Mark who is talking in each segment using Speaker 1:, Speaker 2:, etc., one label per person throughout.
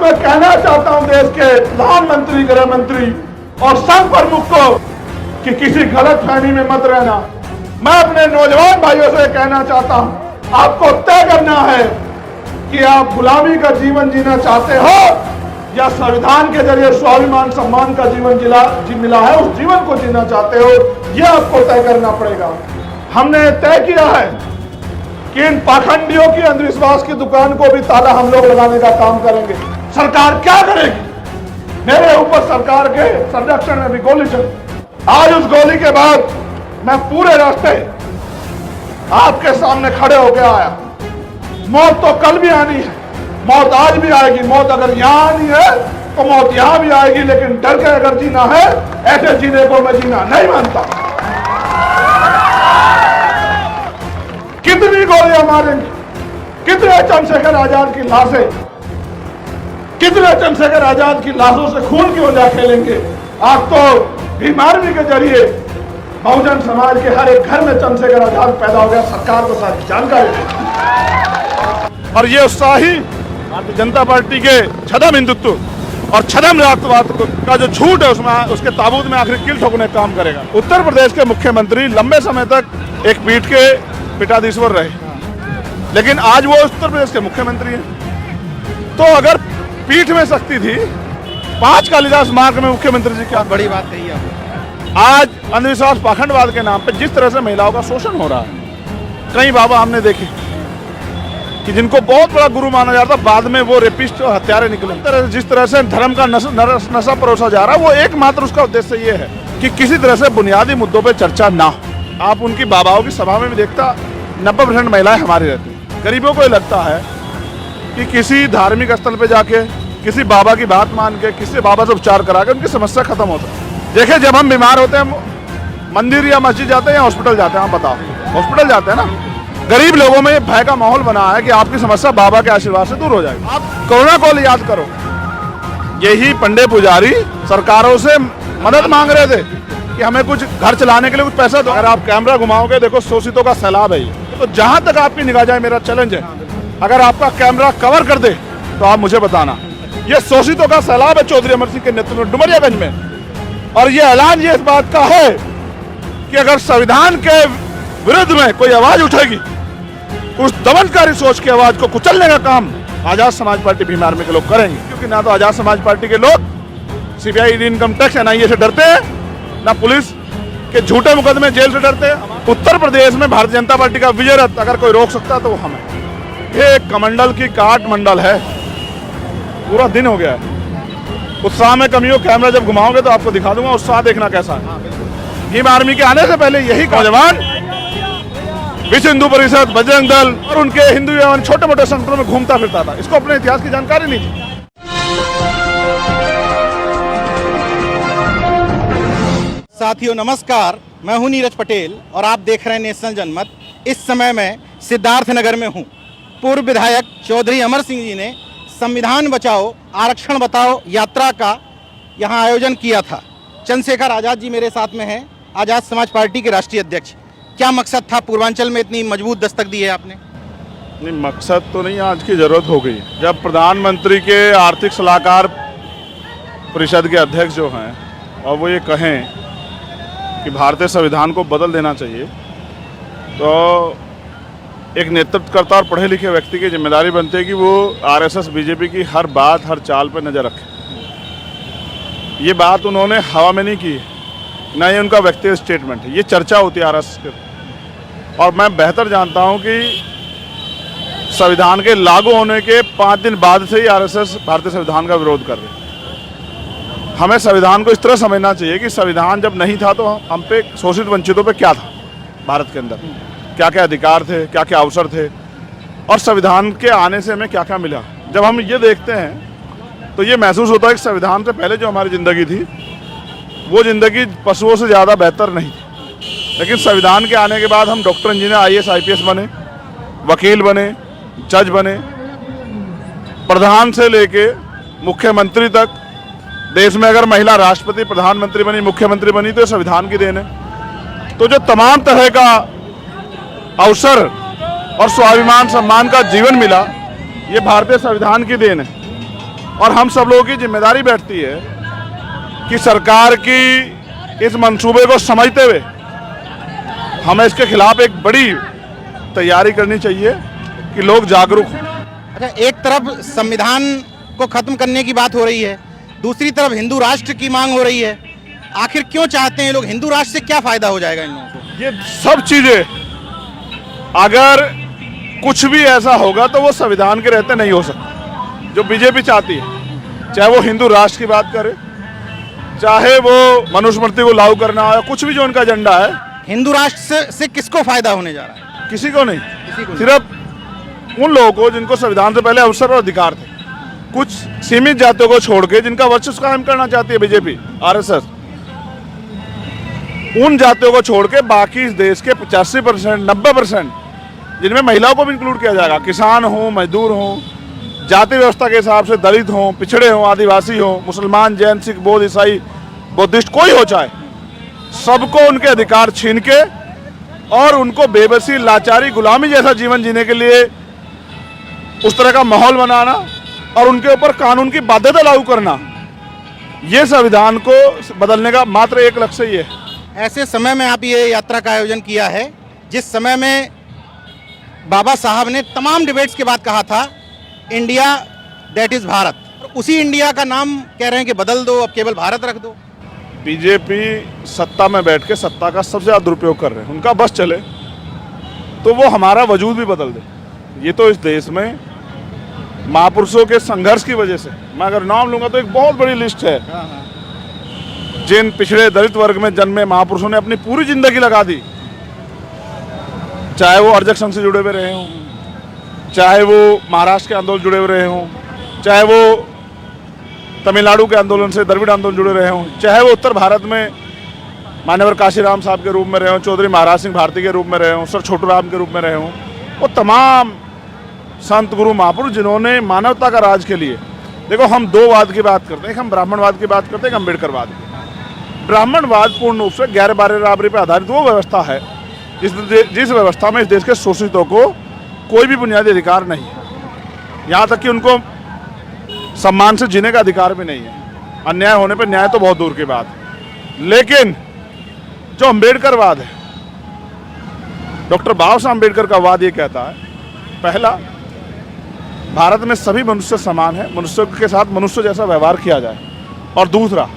Speaker 1: मैं कहना चाहता हूं देश के प्रधानमंत्री, गृह मंत्री और संघ प्रमुख को कि किसी गलत फहमी में मत रहना। मैं अपने नौजवान भाइयों से कहना चाहता हूं, आपको तय करना है कि आप गुलामी का जीवन जीना चाहते हो या संविधान के जरिए स्वाभिमान सम्मान का जीवन मिला है उस जीवन को जीना चाहते हो, यह आपको तय करना पड़ेगा। हमने तय किया है कि इन पाखंडियों की अंधविश्वास की दुकान को भी ताला हम लोग लगाने का काम करेंगे। सरकार क्या करेगी? मेरे ऊपर सरकार के संरक्षण में भी गोली चली। आज उस गोली के बाद मैं पूरे रास्ते आपके सामने खड़े होकर आया। मौत तो कल भी आनी है, मौत आज भी आएगी। मौत अगर यहां आनी है तो मौत यहां भी आएगी, लेकिन डर के अगर जीना है, ऐसे जीने को मैं जीना नहीं मानता। कितनी गोलियां मारेंगे, कितने चंद्रशेखर आजाद की लाशें, कितने चंद्रशेखर आजाद की लाशों से खून की वजह खेलेंगे। आप तो बीमारी के जरिए बहुजन समाज के हर एक घर में चंद्रशेखर आजाद पैदा हो गया, सरकार को सारी जानकारी है। और ये उत्साही भारतीय जनता पार्टी के छदम हिंदुत्व और छदम राष्ट्रवाद का जो झूठ है उसमें, उसके ताबूत में आखिर किल ठोकने का काम करेगा। उत्तर प्रदेश के मुख्यमंत्री लंबे समय तक एक पीठ के पीठाधीश्वर रहे, लेकिन आज वो उत्तर प्रदेश के मुख्यमंत्री हैं। तो अगर पीठ में शक्ति थी, 5 कालिदास मार्ग में मुख्यमंत्री जी क्या
Speaker 2: बड़ी बात कही है।
Speaker 1: आज अंधविश्वास पाखंडवाद के नाम पे जिस तरह से महिलाओं का शोषण हो रहा है, कई बाबा हमने देखे कि जिनको बहुत बड़ा गुरु माना जाता, बाद में वो रेपिस्ट और हत्यारे निकले। जिस तरह से धर्म का नशा परोसा जा रहा है, वो एकमात्र उसका उद्देश्य ये है कि किसी तरह से बुनियादी मुद्दों पर चर्चा ना हो। आप उनकी बाबाओं की सभा में भी देखता 90% महिलाएं हमारी रहती हैं। गरीबों को ये लगता है कि किसी धार्मिक स्थल पे जाके किसी बाबा की बात मान के किसी बाबा से उपचार करा के उनकी समस्या खत्म होता है। देखिए, जब हम बीमार होते हैं मंदिर या मस्जिद जाते हैं या हॉस्पिटल जाते हैं? आप बताओ, हॉस्पिटल जाते हैं ना। गरीब लोगों में ये भय का माहौल बना है कि आपकी समस्या बाबा के आशीर्वाद से दूर हो जाएगी। आप कोरोना कॉल याद करो, यही पंडे पुजारी सरकारों से मदद मांग रहे थे कि हमें कुछ घर चलाने के लिए कुछ पैसा दो। अगर आप कैमरा घुमाओगे, देखो शोषितों का सैलाब है ये। तो जहां तक आपकी निगाह जाए, मेरा चैलेंज है, अगर आपका कैमरा कवर कर दे तो आप मुझे बताना। ये शोषितों का सैलाब है चौधरी अमर सिंह के नेतृत्व में डुमरियागंज में। और ये ऐलान ये इस बात का है कि अगर संविधान के विरुद्ध में कोई आवाज उठेगी, उस दमनकारी सोच की आवाज को कुचलने का काम आजाद समाज पार्टी भीम आर्मी के लोग करेंगे। क्योंकि ना तो आजाद समाज पार्टी के लोग CBI, ED, income tax, NIA से डरते हैं, ना पुलिस के झूठे मुकदमे जेल से डरते हैं। उत्तर प्रदेश में भारतीय जनता पार्टी का विजय रथ अगर कोई रोक सकता है तो वो हम है। ये कमंडल की काट मंडल है, पूरा दिन हो गया है। उत्साह में कमी हो, कैमरा जब घुमाओगे तो आपको दिखा दूंगा उत्साह देखना कैसा है। भीम आर्मी के आने से पहले यही नौजवान विश्व हिंदू परिषद, बजरंग दल और उनके हिंदू एवं छोटे मोटे संगठनों में घूमता फिरता था। इसको अपने इतिहास की जानकारी नहीं थी।
Speaker 2: साथियों नमस्कार, मैं हूं नीरज पटेल और आप देख रहे हैं नेशनल जनमत। इस समय मैं सिद्धार्थनगर में हूं। पूर्व विधायक चौधरी अमर सिंह जी ने संविधान बचाओ आरक्षण बताओ यात्रा का यहां आयोजन किया था। चंद्रशेखर आजाद जी मेरे साथ में हैं, आजाद समाज पार्टी के राष्ट्रीय अध्यक्ष। क्या मकसद था? पूर्वांचल में इतनी मजबूत दस्तक दी है आपने।
Speaker 1: नहीं, मकसद तो नहीं, आज की जरूरत हो गई। जब प्रधानमंत्री के आर्थिक सलाहकार परिषद के अध्यक्ष जो हैं और वो ये कहें कि भारतीय संविधान को बदल देना चाहिए, तो एक नेतृत्वकर्ता और पढ़े लिखे व्यक्ति की जिम्मेदारी बनती है कि वो आरएसएस, बीजेपी की हर बात, हर चाल पर नजर रखे। ये बात उन्होंने हवा में नहीं की है, ना ये उनका व्यक्तिगत स्टेटमेंट है, ये चर्चा होती है आरएसएस के। और मैं बेहतर जानता हूं कि संविधान के लागू होने के 5 दिन बाद से ही आरएसएस भारतीय संविधान का विरोध कर रही है। हमें संविधान को इस तरह समझना चाहिए कि संविधान जब नहीं था तो हम पे, शोषित वंचितों पे क्या था, भारत के अंदर क्या क्या अधिकार थे, क्या क्या अवसर थे, और संविधान के आने से हमें क्या क्या मिला। जब हम ये देखते हैं तो ये महसूस होता है कि संविधान से पहले जो हमारी ज़िंदगी थी वो ज़िंदगी पशुओं से ज़्यादा बेहतर नहीं थी। लेकिन संविधान के आने के बाद हम डॉक्टर, इंजीनियर, आईएएस, आईपीएस बने, वकील बने, जज बने, प्रधान से लेके मुख्यमंत्री तक। देश में अगर महिला राष्ट्रपति, प्रधानमंत्री बनी, मुख्यमंत्री बनी तो संविधान की देन है। तो जो तमाम तरह का अवसर और स्वाभिमान सम्मान का जीवन मिला, ये भारतीय संविधान की देन है। और हम सब लोगों की जिम्मेदारी बैठती है कि सरकार की इस मंसूबे को समझते हुए हमें इसके खिलाफ एक बड़ी तैयारी करनी चाहिए कि लोग जागरूक हों।
Speaker 2: अच्छा, एक तरफ संविधान को खत्म करने की बात हो रही है, दूसरी तरफ हिंदू राष्ट्र की मांग हो रही है। आखिर क्यों चाहते हैं लोग? हिंदू राष्ट्र से क्या फायदा हो जाएगा इन लोगों को?
Speaker 1: ये सब चीजें अगर कुछ भी ऐसा होगा तो वो संविधान के रहते नहीं हो सकता। जो बीजेपी चाहती है, चाहे वो हिंदू राष्ट्र की बात करे, चाहे वो मनुस्मृति को लागू करना हो, कुछ भी जो उनका एजेंडा है,
Speaker 2: हिंदू राष्ट्र से किसको फायदा होने जा रहा है?
Speaker 1: किसी को नहीं,
Speaker 2: किसी को
Speaker 1: सिर्फ उन लोगों को जिनको संविधान से पहले अवसर और अधिकार थे। कुछ सीमित जातियों को छोड़ के जिनका वर्चस्व कायम करना चाहती है बीजेपी, आरएसएस, उन जातियों को छोड़ के बाकी इस देश के 85%, 90%, जिनमें महिलाओं को भी इंक्लूड किया जाएगा, किसान हो, मजदूर हो, जाति व्यवस्था के हिसाब से दलित हो, पिछड़े हो, आदिवासी हो, मुसलमान, जैन, सिख, बौद्ध, ईसाई, बुद्धिस्ट, कोई हो चाहे, सबको उनके अधिकार छीन के और उनको बेबसी, लाचारी, गुलामी जैसा जीवन जीने के लिए उस तरह का माहौल बनाना और उनके ऊपर कानून की बाध्यता लागू करना, ये संविधान को बदलने का मात्र एक लक्ष्य ही है।
Speaker 2: ऐसे समय में आप ये यात्रा का आयोजन किया है जिस समय में बाबा साहब ने तमाम डिबेट्स के बाद कहा था इंडिया दैट इज भारत, और उसी इंडिया का नाम कह रहे हैं कि बदल दो, अब केवल भारत रख दो।
Speaker 1: बीजेपी सत्ता में बैठ के सत्ता का सबसे ज़्यादा दुरुपयोग कर रहे हैं। उनका बस चले तो वो हमारा वजूद भी बदल दे। ये तो इस देश में महापुरुषों के संघर्ष की वजह से, मैं अगर नाम लूंगा तो एक बहुत बड़ी लिस्ट है, जिन पिछड़े दलित वर्ग में जन्मे महापुरुषों ने अपनी पूरी जिंदगी लगा दी, चाहे वो अर्जक संघ से जुड़े हुए रहे हों, चाहे वो महाराष्ट्र के आंदोलन जुड़े हुए रहे हों, चाहे वो तमिलनाडु के आंदोलन से, द्रविड़ आंदोलन जुड़े रहे हों, चाहे वो उत्तर भारत में मान्यवर काशीराम साहब के रूप में रहे हों, चौधरी महाराज सिंह भारती के रूप में रहे हों, सर छोटू राम के रूप में रहे हों, वो तमाम संत गुरु महापुरुष जिन्होंने मानवता का राज के लिए, देखो हम दो वाद की बात करते हैं, एक हम ब्राह्मणवाद की बात करते हैं, एक अम्बेडकरवाद की। ब्राह्मणवाद पूर्ण रूप से गैर बराबरी पर आधारित वो व्यवस्था है जिस व्यवस्था में इस देश के शोषितों को कोई भी बुनियादी अधिकार नहीं है, यहाँ तक कि उनको सम्मान से जीने का अधिकार भी नहीं है। अन्याय होने पर न्याय तो बहुत दूर की बात है। लेकिन जो अम्बेडकरवाद है, डॉक्टर बाबा साहब अम्बेडकर का वाद ये कहता है, पहला, भारत में सभी मनुष्य समान है, मनुष्य के साथ मनुष्य जैसा व्यवहार किया जाए, और दूसरा,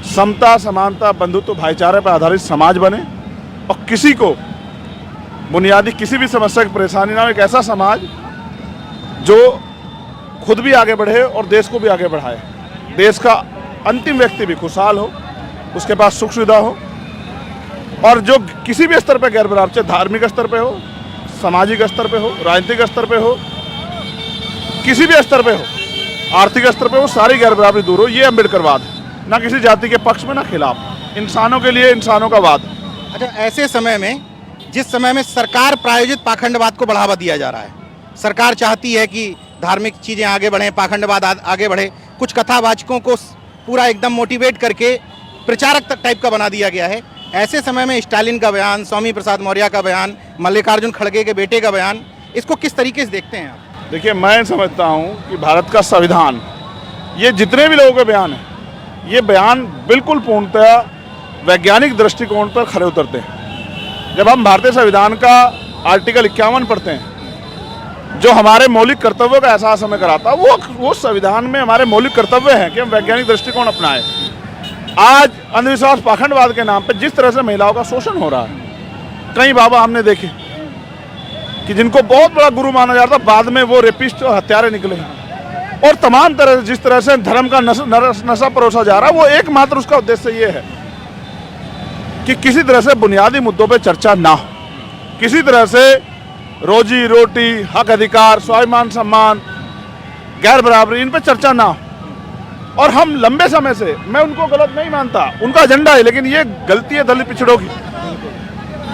Speaker 1: समता, समानता, बंधुत्व, भाईचारे पर आधारित समाज बने और किसी को बुनियादी किसी भी समस्या की परेशानी ना हो। एक ऐसा समाज जो खुद भी आगे बढ़े और देश को भी आगे बढ़ाए, देश का अंतिम व्यक्ति भी खुशहाल हो, उसके पास सुख सुविधा हो, और जो किसी भी स्तर पर गैर बराबर, चाहे धार्मिक स्तर पे हो, सामाजिक स्तर पे हो, राजनीतिक स्तर पे हो, किसी भी स्तर पे हो, आर्थिक स्तर पे हो, सारी गैर बराबरी दूर हो। ये अम्बेडकरवाद है, ना किसी जाति के पक्ष में ना खिलाफ, इंसानों के लिए इंसानों का वाद।
Speaker 2: अच्छा, ऐसे समय में जिस समय में सरकार प्रायोजित पाखंडवाद को बढ़ावा दिया जा रहा है, सरकार चाहती है कि धार्मिक चीज़ें आगे बढ़ें, पाखंडवाद आगे बढ़े, कुछ कथावाचकों को पूरा एकदम मोटिवेट करके प्रचारक टाइप का बना दिया गया है। ऐसे समय में स्टालिन का बयान, स्वामी प्रसाद मौर्य का बयान, मल्लिकार्जुन खड़गे के बेटे का बयान, इसको किस तरीके से देखते हैं आप?
Speaker 1: देखिए, मैं समझता हूँ कि भारत का संविधान, ये जितने भी लोगों के बयान हैं, ये बयान बिल्कुल पूर्णतः वैज्ञानिक दृष्टिकोण पर खरे उतरते हैं। जब हम भारतीय संविधान का आर्टिकल 51 पढ़ते हैं, जो हमारे मौलिक कर्तव्यों का एहसास हमें कराता है, वो संविधान में हमारे मौलिक कर्तव्य हैं कि हम वैज्ञानिक दृष्टिकोण अपनाएं। आज अंधविश्वास, पाखंडवाद के नाम पर जिस तरह से महिलाओं का शोषण हो रहा है, कई बाबा हमने देखे कि जिनको बहुत बड़ा गुरु माना जाता, बाद में वो रेपिस्ट और हत्यारे निकले, और तमाम तरह से जिस तरह से धर्म का नशा परोसा जा रहा है, वो एकमात्र उसका उद्देश्य ये है कि किसी तरह से बुनियादी मुद्दों पे चर्चा ना हो, किसी तरह से रोजी रोटी, हक अधिकार, स्वाभिमान, सम्मान, गैर बराबरी, इन पे चर्चा ना हो। और हम लंबे समय से, मैं उनको गलत नहीं मानता, उनका एजेंडा है, लेकिन ये गलती है दलित पिछड़ों की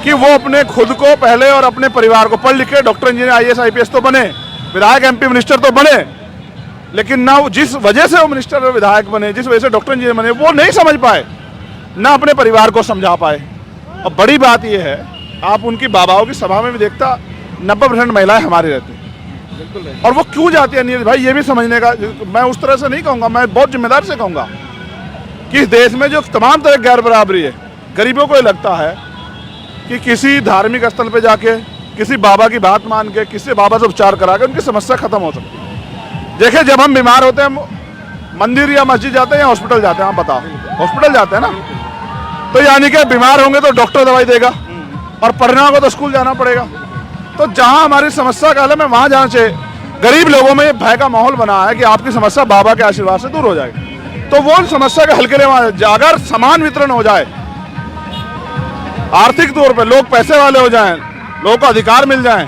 Speaker 1: कि वो अपने खुद को पहले और अपने परिवार को पढ़ लिख के डॉक्टर, इंजीनियर, IAS IPS तो बने, विधायक MP मिनिस्टर तो बने, लेकिन ना वो जिस वजह से वो मिनिस्टर और विधायक बने, जिस वजह से डॉक्टर इंजीनियर बने, वो नहीं समझ पाए, ना अपने परिवार को समझा पाए। और बड़ी बात यह है, आप उनकी बाबाओं की सभा में भी देखता, 90% महिलाएं हमारी रहती हैं, और वो क्यों जाती है नीरज भाई, ये भी समझने का। मैं उस तरह से नहीं कहूँगा, मैं बहुत जिम्मेदार से कहूँगा कि इस देश में जो तमाम तरह की गैर बराबरी है, गरीबों को ये लगता है कि किसी धार्मिक स्थल पे जाके, किसी बाबा की बात मान के, किसी बाबा से उपचार करा के उनकी समस्या खत्म हो सकती है। देखिए, जब हम बीमार होते हैं मंदिर या मस्जिद जाते हैं या हॉस्पिटल जाते हैं, आप बताओ, हॉस्पिटल जाते हैं ना, तो यानी कि बीमार होंगे तो डॉक्टर दवाई देगा और पढ़ना होगा तो स्कूल जाना पड़ेगा। तो जहां हमारी समस्या का हल है, वहां जाना चाहिए। गरीब लोगों में भय का माहौल बना है कि आपकी समस्या बाबा के आशीर्वाद से दूर हो जाएगी, तो वो समस्या के हल के लिए वहां अगर समान वितरण हो जाए, आर्थिक तौर पर लोग पैसे वाले हो जाएं, लोगों को अधिकार मिल जाएं,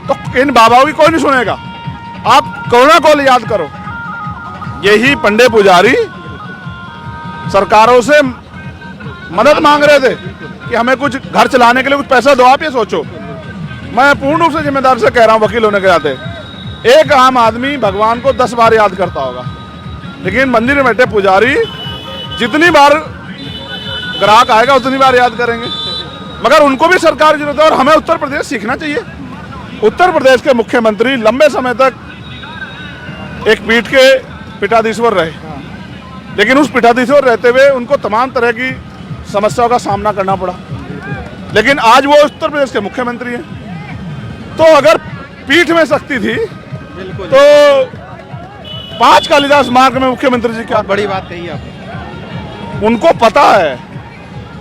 Speaker 1: तो इन बाबाओं की कोई नहीं सुनेगा। आप कोरोना को याद करो, यही पंडे पुजारी सरकारों से मदद मांग रहे थे कि हमें कुछ घर चलाने के लिए कुछ पैसा दो। आप ये सोचो, मैं पूर्ण रूप से जिम्मेदार से कह रहा हूं, वकील होने के नाते, एक आम आदमी भगवान को 10 बार याद करता होगा, लेकिन मंदिर में बैठे पुजारी जितनी बार ग्राहक आएगा उतनी बार याद करेंगे। मगर उनको भी सरकार की जरूरत है और हमें उत्तर प्रदेश सीखना चाहिए। उत्तर प्रदेश के मुख्यमंत्री लंबे समय तक एक पीठ के पीठाधीश्वर रहे, लेकिन उस पीठाधीश्वर रहते हुए उनको तमाम तरह की समस्याओं का सामना करना पड़ा, लेकिन आज वो उत्तर प्रदेश के मुख्यमंत्री हैं। तो अगर पीठ में शक्ति थी तो 5 कालिदास मार्ग में मुख्यमंत्री जी क्या
Speaker 2: बड़ी बात कही आपने।
Speaker 1: उनको पता है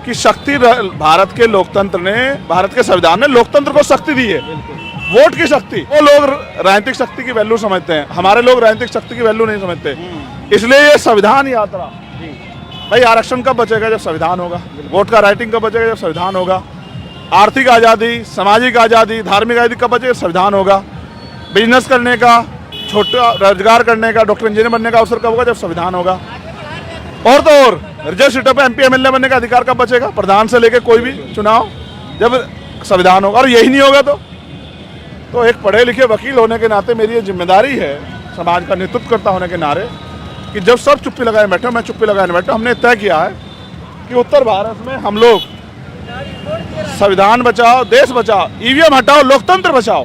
Speaker 1: कि शक्ति भारत के लोकतंत्र ने, भारत के संविधान ने लोकतंत्र को शक्ति दी है, वोट की शक्ति। वो लोग राजनीतिक शक्ति की वैल्यू समझते हैं, हमारे लोग राजनीतिक शक्ति की वैल्यू नहीं समझते। इसलिए ये संविधान यात्रा, भाई आरक्षण कब बचेगा? जब संविधान होगा। वोट का राइटिंग कब बचेगा? जब संविधान होगा। आर्थिक आज़ादी, सामाजिक आज़ादी, धार्मिक आज़ादी कब बचेगा? संविधान होगा। बिजनेस करने का, छोटा रोजगार करने का, डॉक्टर इंजीनियर बनने का अवसर कब होगा? जब संविधान होगा। और तो और रिजर्व सीटों पे MP MLA बनने का अधिकार कब बचेगा? प्रधान से लेकर कोई भी चुनाव, जब संविधान होगा। और यही नहीं होगा तो एक पढ़े लिखे वकील होने के नाते मेरी ये जिम्मेदारी है, समाज का नेतृत्व करता होने के नारे, कि जब सब चुप्पी लगाए बैठे, मैं चुप्पी लगाए बैठा, हमने तय किया है कि उत्तर भारत में हम लोग संविधान बचाओ, देश बचाओ, EVM हटाओ, लोकतंत्र बचाओ,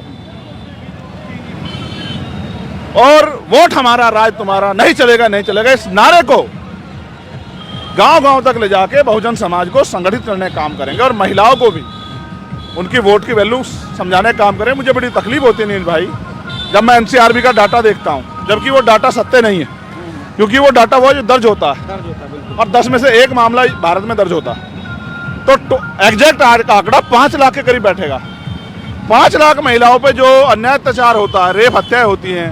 Speaker 1: और वोट हमारा, राज तुम्हारा, नहीं चलेगा, नहीं चलेगा, इस नारे को गांव-गांव तक ले जाके बहुजन समाज को संगठित करने का काम करेंगे और महिलाओं को भी उनकी वोट की वैल्यू समझाने का काम करें। मुझे बड़ी तकलीफ होती है नील भाई, जब मैं NCRB का डाटा देखता हूं, जबकि वो डाटा सत्य नहीं है, क्योंकि वो डाटा वो जो दर्ज होता है और 10 में से 1 मामला भारत में दर्ज होता है। तो एग्जैक्ट आंकड़ा 5 लाख के करीब बैठेगा। 5 लाख महिलाओं पे जो अन्याय अत्याचार होता है, रेप हत्याएं होती हैं,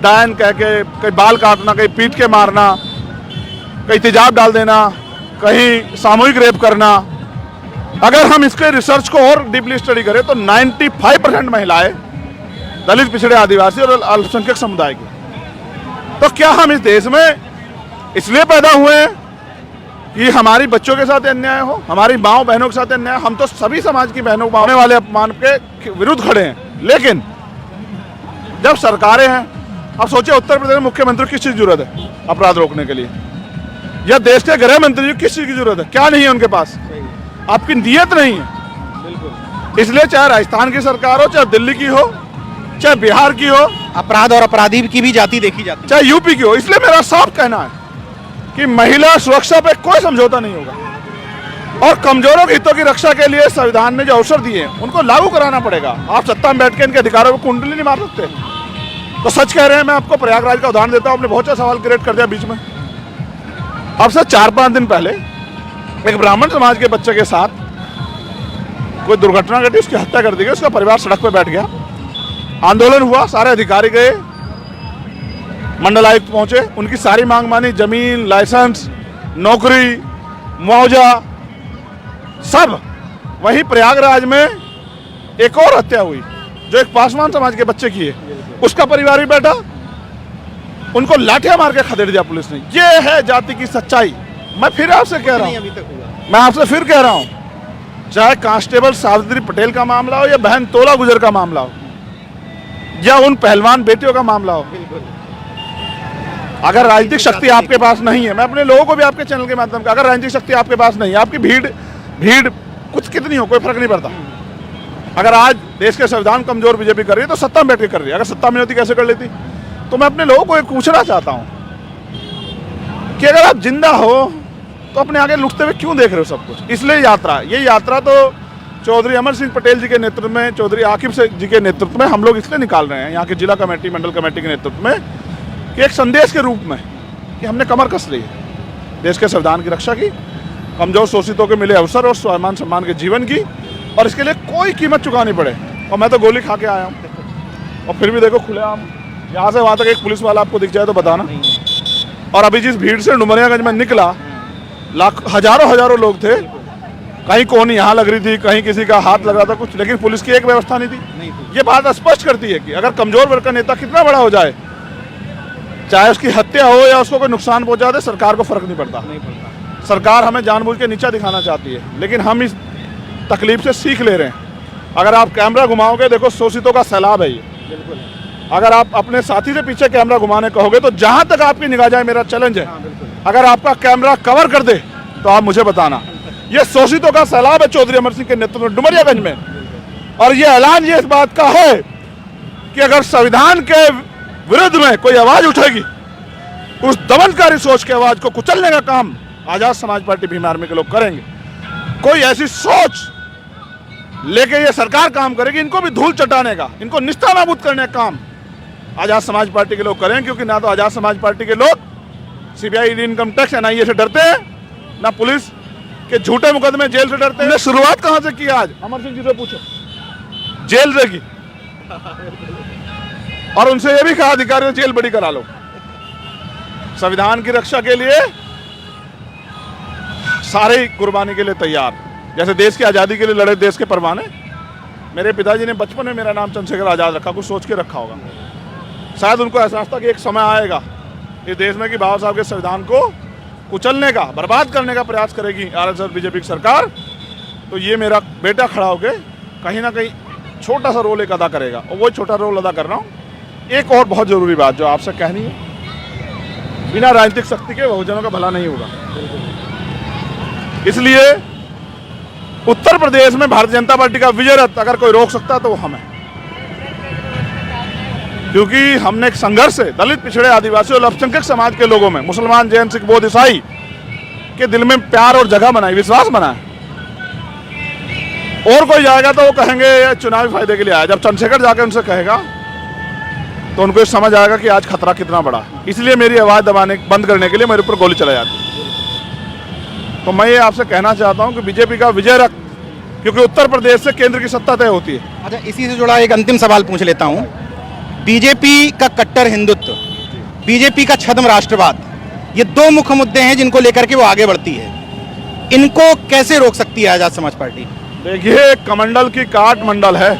Speaker 1: डायन कह के, कहीं बाल काटना, कहीं पीट के मारना, कहीं तेजाब डाल देना, कहीं सामूहिक रेप करना, अगर हम इसके रिसर्च को और डीपली स्टडी करें तो 95% महिलाएं दलित, पिछड़े, आदिवासी और अल्पसंख्यक समुदाय की। तो क्या हम इस देश में इसलिए पैदा हुए हैं कि हमारी बच्चों के साथ अन्याय हो, हमारी माँओं बहनों के साथ अन्याय? हम तो सभी समाज की बहनों को होने वाले अपमान के विरुद्ध खड़े हैं। लेकिन जब सरकारें हैं, अब सोचिए उत्तर प्रदेश में मुख्यमंत्री किस चीज़ की जरूरत है अपराध रोकने के लिए, या देश के गृह मंत्री किस चीज़ की जरूरत है? क्या नहीं है उनके पास? आपकी नीयत नहीं है। इसलिए चाहे राजस्थान की सरकार हो, चाहे दिल्ली की हो, चाहे बिहार की हो,
Speaker 2: अपराध और अपराधी की भी जाति देखी जाती है,
Speaker 1: चाहे यूपी की हो। इसलिए मेरा साफ कहना है कि महिला सुरक्षा पे कोई समझौता नहीं होगा और कमजोरों के हितों की रक्षा के लिए संविधान ने जो अवसर दिए हैं उनको लागू कराना पड़ेगा। आप सत्ता में बैठ के इनके अधिकारों को कुंडली नहीं मार सकते। तो सच कह रहे हैं। मैं आपको प्रयागराज का उदाहरण देता हूँ, आपने बहुत अच्छा सवाल क्रिएट कर दिया बीच में। अब से 4-5 दिन पहले एक ब्राह्मण समाज के बच्चे के साथ कोई दुर्घटना घटी, उसकी हत्या कर दी गई, उसका परिवार सड़क पर बैठ गया, आंदोलन हुआ, सारे अधिकारी गए, मंडल आयुक्त पहुंचे, उनकी सारी मांग मानी, जमीन, लाइसेंस, नौकरी, मुआवजा, सब। वहीं प्रयागराज में एक और हत्या हुई जो एक पासवान समाज के बच्चे की है, उसका परिवार भी बैठा, उनको लाठियां मार के खदेड़ दिया पुलिस ने। ये है जाति की सच्चाई। मैं फिर आपसे कह रहा हूं, मैं आपसे फिर कह रहा हूं, चाहे कांस्टेबल सावित्री पटेल का मामला हो या बहन तोला गुजर का मामला हो या उन पहलवान बेटियों का मामला हो, अगर राजनीतिक शक्ति आपके पास नहीं है, मैं अपने लोगों को भी आपके चैनल के माध्यम से, अगर राजनीतिक शक्ति आपके पास नहीं है, आपकी भीड़ कुछ कितनी हो, कोई फर्क नहीं पड़ता, अगर आज देश के संविधान कमजोर बीजेपी कर रही है तो सत्ता में बैठ के कर रही है, अगर सत्ता में होती कैसे कर लेती? तो मैं अपने लोगों को एक पूछना चाहता हूं कि अगर आप जिंदा हो तो अपने आगे लुटते हुए क्यों देख रहे हो सब कुछ? इसलिए ये यात्रा तो चौधरी अमर सिंह पटेल जी के नेतृत्व में, चौधरी आकिब जी के नेतृत्व में हम लोग इसलिए निकाल रहे हैं, यहाँ के जिला कमेटी, मंडल कमेटी के नेतृत्व में, कि एक संदेश के रूप में कि हमने कमर कस ली है देश के संविधान की रक्षा की, कमजोर शोषितों के मिले अवसर और स्वाभिमान सम्मान के जीवन की, और इसके लिए कोई कीमत चुकानी पड़े। और मैं तो गोली खा के आया हूँ, और फिर भी देखो खुलेआम यहाँ से वहाँ तक एक पुलिस वाला आपको दिख जाए तो बताना। और अभी जिस भीड़ से डुमरियागंज में निकला, हजारों लोग थे, कहीं कोनी यहाँ लग रही थी, कहीं किसी का हाथ लग रहा था कुछ, लेकिन पुलिस की एक व्यवस्था नहीं थी। ये बात स्पष्ट करती है कि अगर कमजोर वर्ग का नेता कितना बड़ा हो जाए, चाहे उसकी हत्या हो या उसको कोई नुकसान पहुंचा दे, सरकार को फर्क नहीं पड़ता। सरकार हमें जानबूझ के नीचा दिखाना चाहती है, लेकिन हम इस तकलीफ से सीख ले रहे हैं। अगर आप कैमरा घुमाओगे, देखो शोषितों का सैलाब है ये। अगर आप अपने साथी से पीछे कैमरा घुमाने कहोगे तो जहां तक आपकी निगाह जाए, मेरा चैलेंज है, अगर आपका कैमरा कवर कर दे तो आप मुझे बताना। ये शोषितों का सैलाब है चौधरी अमर सिंह के नेतृत्व में डुमरियागंज में, और ये ऐलान ये इस बात का है कि अगर संविधान के विरुद्ध में कोई आवाज उठेगी, उस दमनकारी सोच की आवाज को कुचलने का काम आजाद समाज पार्टी भीम आर्मी के लोग करेंगे। कोई ऐसी सोच लेके ये सरकार काम करेगी, इनको भी धूल चटाने का, इनको निस्तानाबूद करने का काम आजाद समाज पार्टी के लोग करें। क्योंकि ना तो आजाद समाज पार्टी के लोग CBI, ED, income tax, NIA से डरते हैं, ना पुलिस के झूठे मुकदमे जेल से डरते हैं। शुरुआत कहां से की? आज अमर सिंह जी से पूछो, जेल से की, और उनसे यह भी कहा अधिकारियों जेल बड़ी करा लो। संविधान की रक्षा के लिए सारे कुर्बानी के लिए तैयार, जैसे देश की आजादी के लिए लड़े देश के परवाने। मेरे पिताजी ने बचपन में मेरा नाम चंद्रशेखर आजाद रखा, कुछ सोच के रखा होगा। शायद उनको एहसास था कि एक समय आएगा इस देश में कि बाबा साहब के संविधान को कुचलने का, बर्बाद करने का प्रयास करेगी आरएसएस और बीजेपी की सरकार। तो ये मेरा बेटा खड़ा होकर कहीं ना कहीं छोटा सा रोल एक अदा करेगा, और वही छोटा रोल अदा कर रहा हूँ। एक और बहुत जरूरी बात जो आपसे कहनी है, बिना राजनीतिक शक्ति के बहुजनों का भला नहीं होगा। इसलिए उत्तर प्रदेश में भारतीय जनता पार्टी का विजय रथ अगर कोई रोक सकता है तो वो हम है, क्योंकि हमने एक संघर्ष से दलित, पिछड़े, आदिवासी और अल्पसंख्यक समाज के लोगों में, मुसलमान, जैन, सिख, बौद्ध, ईसाई के दिल में प्यार और जगह बनाई, विश्वास बनाया। और कोई जाएगा तो वो कहेंगे चुनावी फायदे के लिए आया। जब चंद्रशेखर जाकर उनसे कहेगा तो उनको समझ आएगा कि आज खतरा कितना बड़ा। इसलिए मेरी आवाज दबाने बंद करने के लिए मेरे ऊपर गोली चला जाती। तो मैं ये आपसे कहना चाहता हूं कि बीजेपी का विजय रथ, क्योंकि उत्तर प्रदेश से केंद्र की सत्ता तय होती है।
Speaker 2: अच्छा, इसी से जुड़ा एक अंतिम सवाल पूछ लेता हूं। बीजेपी का कट्टर हिंदुत्व, बीजेपी का छद्म राष्ट्रवाद, ये दो मुख्य मुद्दे हैं जिनको लेकर के वो आगे बढ़ती है। इनको कैसे रोक सकती है आजाद समाज पार्टी?
Speaker 1: देखिए, कमंडल की काट मंडल है।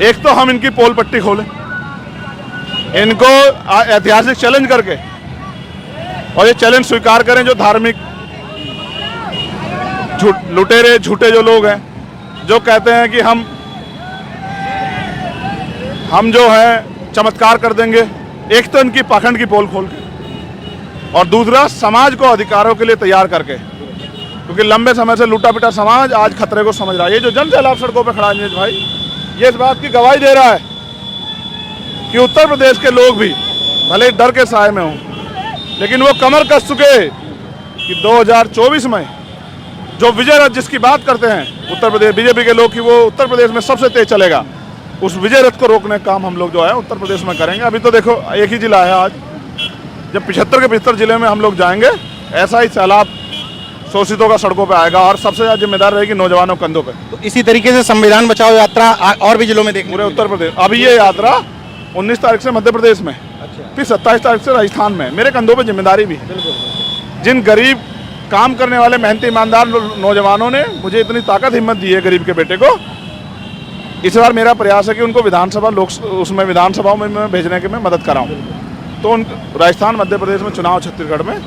Speaker 1: एक तो हम इनकी पोल पट्टी खोलें, इनको ऐतिहासिक चैलेंज करके, और ये चैलेंज स्वीकार करें जो धार्मिक लुटेरे, झूठे जो लोग हैं, जो कहते हैं कि हम जो है चमत्कार कर देंगे। एक तो इनकी पाखंड की पोल खोल के, और दूसरा समाज को अधिकारों के लिए तैयार करके, क्योंकि लंबे समय से लूटा पिटा समाज आज खतरे को समझ रहा है। ये जो जन सैलाब सड़कों पर खड़ा है भाई, ये इस बात की गवाही दे रहा है कि उत्तर प्रदेश के लोग भी भले डर के साए में हों, लेकिन वो कमर कस चुके कि 2024 में जो विजय रथ जिसकी बात करते हैं उत्तर प्रदेश बीजेपी के लोग, कि वो उत्तर प्रदेश में सबसे तेज चलेगा, उस विजय रथ को रोकने का काम हम लोग जो है उत्तर प्रदेश में करेंगे। अभी तो देखो एक ही जिला है आज, जब 75 के 75 जिले में हम लोग जाएंगे, ऐसा ही सैलाब शोषितों का सड़कों पे आएगा, और सबसे ज्यादा जिम्मेदार रहेगी नौजवानों कंधों पे।
Speaker 2: तो इसी तरीके से संविधान बचाओ यात्रा और भी जिलों में देखने
Speaker 1: पूरे उत्तर प्रदेश। अभी ये यात्रा 19 तारीख से मध्य प्रदेश में, फिर 27 तारीख से राजस्थान में। मेरे कंधों पे जिम्मेदारी भी है। जिन गरीब काम करने वाले मेहनती ईमानदार नौजवानों ने मुझे इतनी ताकत हिम्मत दी है गरीब के बेटे को, इस बार मेरा प्रयास है कि उनको विधानसभा उसमें विधानसभाओं में मैं भेजने की मैं मदद कराऊं। तो उन राजस्थान, मध्य प्रदेश में चुनाव, छत्तीसगढ़ में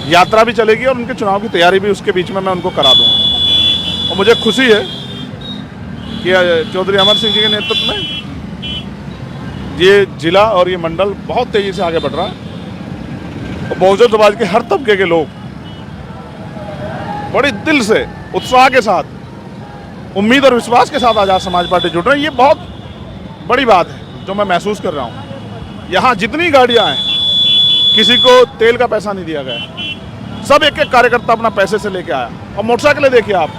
Speaker 1: यात्रा भी चलेगी, और उनके चुनाव की तैयारी भी उसके बीच में मैं उनको करा दूंगा। और मुझे खुशी है कि चौधरी अमर सिंह जी के नेतृत्व में ये जिला और ये मंडल बहुत तेजी से आगे बढ़ रहा है, और बहुजन समाज के हर तबके के लोग बड़े दिल से, उत्साह के साथ उम्मीद और विश्वास के साथ आज़ाद समाज पार्टी जुड़ रही है। ये बहुत बड़ी बात है जो मैं महसूस कर रहा हूँ। यहाँ जितनी गाड़ियाँ हैं, किसी को तेल का पैसा नहीं दिया गया, सब एक एक कार्यकर्ता अपना पैसे से लेके आया। और मोटरसाइकिलें देखिए आप,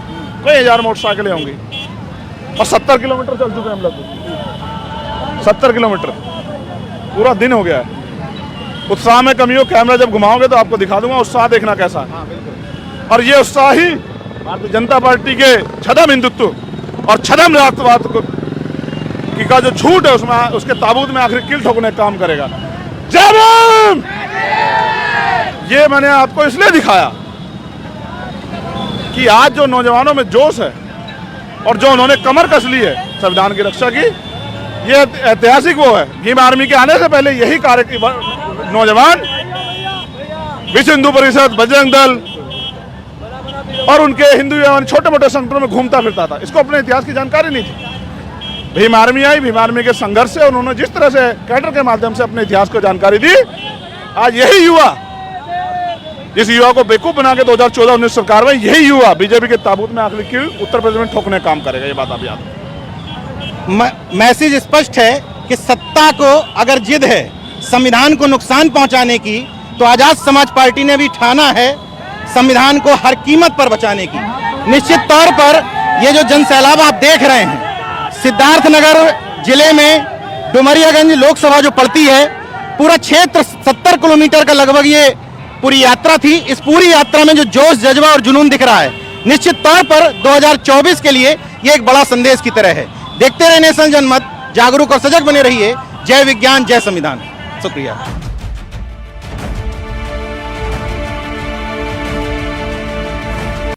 Speaker 1: कई हजार मोटरसाइकिलें होंगी और 70 किलोमीटर चल चुके हैं हम लोग। 70 किलोमीटर पूरा दिन हो गया है। उत्साह में कमी हो, कैमरा जब घुमाओगे तो आपको दिखा दूंगा उत्साह देखना कैसा है। और ये उत्साह ही भारतीय जनता पार्टी के छदम हिंदुत्व और छदम राष्ट्रवाद को का जो झूठ है उसमें, उसके ताबूत में आखिर किल ठोकने का काम करेगा। जय भीम! ये मैंने आपको इसलिए दिखाया कि आज जो नौजवानों में जोश है और जो उन्होंने कमर कस ली है संविधान की रक्षा की, ये ऐतिहासिक वो है। भीम आर्मी के आने से पहले यही कार्य नौजवान विश्व हिंदू परिषद, बजरंग दल और उनके हिंदू एवं छोटे मोटे संगठनों में घूमता फिरता था। इसको अपने इतिहास की जानकारी नहीं थी। भीम आर्मी आई, भीम आर्मी के संघर्ष से उन्होंने जिस तरह से कैडर के माध्यम से अपने इतिहास को जानकारी दी, आज यही युवा, जिस युवा को बेवकूफ बना के 2014-19 सरकार में, यही युवा बीजेपी के ताबूत में आखिरी कील उत्तर प्रदेश में ठोकने का काम करेगा। ये बात आप याद रखें।
Speaker 2: मैसेज स्पष्ट है कि सत्ता को अगर जिद है संविधान को नुकसान पहुंचाने की, तो आजाद समाज पार्टी ने भी ठाना है संविधान को हर कीमत पर बचाने की। निश्चित तौर पर ये जो जनसैलाब आप देख रहे हैं, सिद्धार्थनगर जिले में डुमरियागंज लोकसभा जो पड़ती है, पूरा क्षेत्र 70 किलोमीटर का लगभग ये पूरी यात्रा थी। इस पूरी यात्रा में जो जोश, जज्बा और जुनून दिख रहा है, निश्चित तौर पर 2024 के लिए ये एक बड़ा संदेश की तरह है। देखते रहे नेशनल जनमत, जागरूक और सजग बने रहिए। जय विज्ञान, जय संविधान। शुक्रिया।